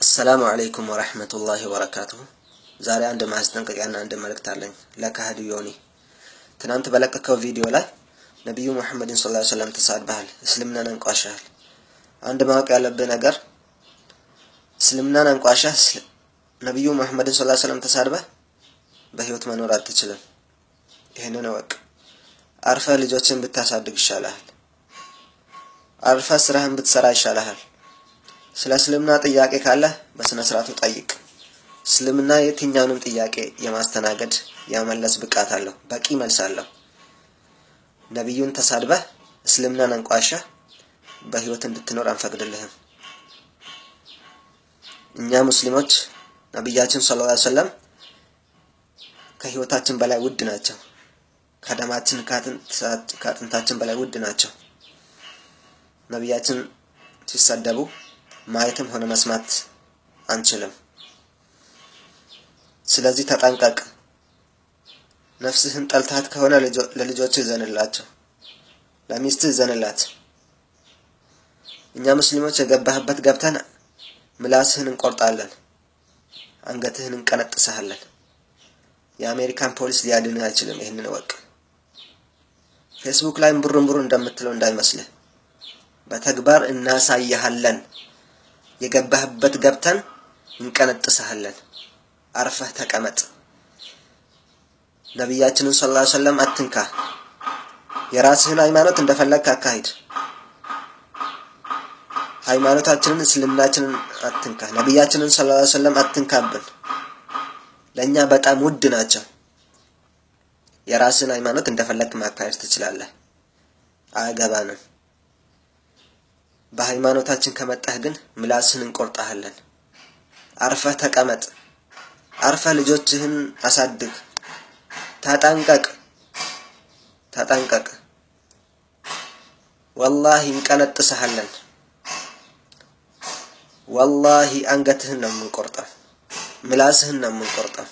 السلام عليكم ورحمة الله وبركاته. زاري عند ما استنققنا عند ملك تالين لك هديوني تنانت بلقكو فيديو لا نبي محمد صلى الله عليه وسلم تساعد بحال اسلمنا ننقاشال عند ما وقع ያለብህ ነገር እስልምና ነንቋሻህ ነብዩ መሐመድ ሰለላሁ ዐለይሂ ወሰለም ተሳድበህ በህይወት መኖር አትችልም። ይሄንን ወቅ አርፈ ልጆችን ብታሳድግ ይሻላል። አርፈ ስራህን ብትሰራ ይሻላል። ስለ እስልምና ጥያቄ ካለ በስነ ስርዓቱ ጠይቅ። እስልምና የትኛውንም ጥያቄ የማስተናገድ ያመለስ ብቃት አለው፣ በቂ መልስ አለው። ነብዩን ተሳድበህ እስልምና ነንቋሻህ በህይወት እንድትኖር አንፈቅድልህም። እኛ ሙስሊሞች ነብያችን ሰለላሁ ዐለይሂ ወሰለም ከህይወታችን በላይ ውድ ናቸው። ከደማችን ከአጥንታችን በላይ ውድ ናቸው። ነብያችን ሲሰደቡ ማየትም ሆነ መስማት አንችልም። ስለዚህ ተጠንቀቅ። ነፍስህን ጠልታት ከሆነ ለልጆችህ ዘንላቸው፣ ለሚስትህ ዘንላት። እኛ ሙስሊሞች የገባህበት ገብተን ምላስህን እንቆርጣለን፣ አንገትህን እንቀነጥሳለን። የአሜሪካን ፖሊስ ሊያድንህ አይችልም። ይሄንን ወቅ ፌስቡክ ላይ ብሩን እንደምትለው እንዳይመስልህ፣ በተግባር እናሳያለን። የገባህበት ገብተን እንቀነጥሳለን። አርፈህ ተቀመጥ። ነብያችንን ሰለላሁ ዐለይሂ ወሰለም አትንካ። የራስህን ሃይማኖት እንደፈለግክ አካሂድ። ሃይማኖታችንን እስልምናችንን አትንካ። ነብያችንን ሰለላሁ ዐለይሂ ወሰለም አትንካብን። ለኛ በጣም ውድ ናቸው። የራስህን ሃይማኖት እንደፈለግክ ማካሄድ ትችላለህ። አያገባንም። በሃይማኖታችን ከመጣህ ግን ምላስህን እንቆርጣለን። አርፈህ ተቀመጥ። አርፈህ ልጆችህን አሳድግ። ተጠንቀቅ። ወላሂ እንቀነጥስሃለን። ወላሂ አንገትህን ነው የምንቆርጠው፣ ምላስህን ነው የምንቆርጠው።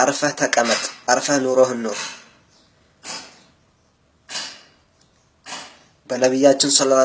አርፈህ ተቀመጥ። አርፈህ ኑሮህን ኑር። በነብያችን ሰለላሁ